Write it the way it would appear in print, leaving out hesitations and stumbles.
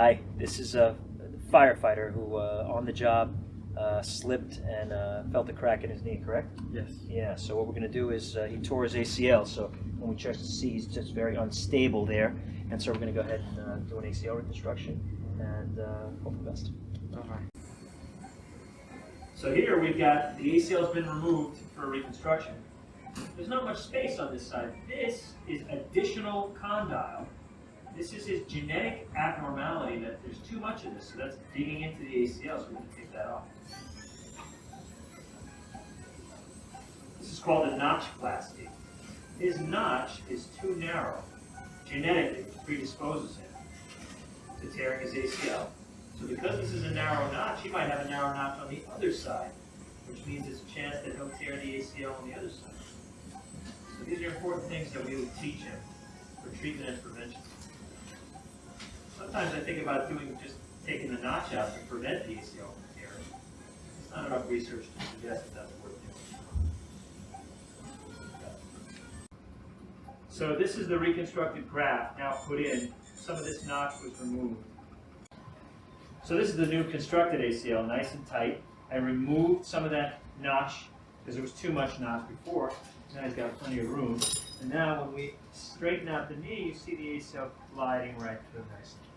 Hi, this is a firefighter who on the job slipped and felt a crack in his knee, correct? Yes. Yeah, so what we're going to do is he tore his ACL, so when we check to see, he's just very unstable there, and so we're going to go ahead and do an ACL reconstruction and hope for the best. All right. So here we've got the ACL has been removed for reconstruction. There's not much space on this side. This is additional condyle. This is his genetic abnormality that there's too much of this, so that's digging into the ACL, so we're going to take that off. This is called a notchplasty. His notch is too narrow, genetically, which predisposes him to tearing his ACL. So because this is a narrow notch, he might have a narrow notch on the other side, which means there's a chance that he'll tear the ACL on the other side. So these are important things that we would teach him for treatment and prevention. Sometimes I think about just taking the notch out to prevent the ACL from tearing. There's not enough research to suggest that that's worth doing. So this is the reconstructed graft now put in. Some of this notch was removed. So this is the new constructed ACL, nice and tight. I removed some of that notch because there was too much notch before. Now he's got plenty of room. And now when we straighten out the knee, you see the ACL gliding right through nicely.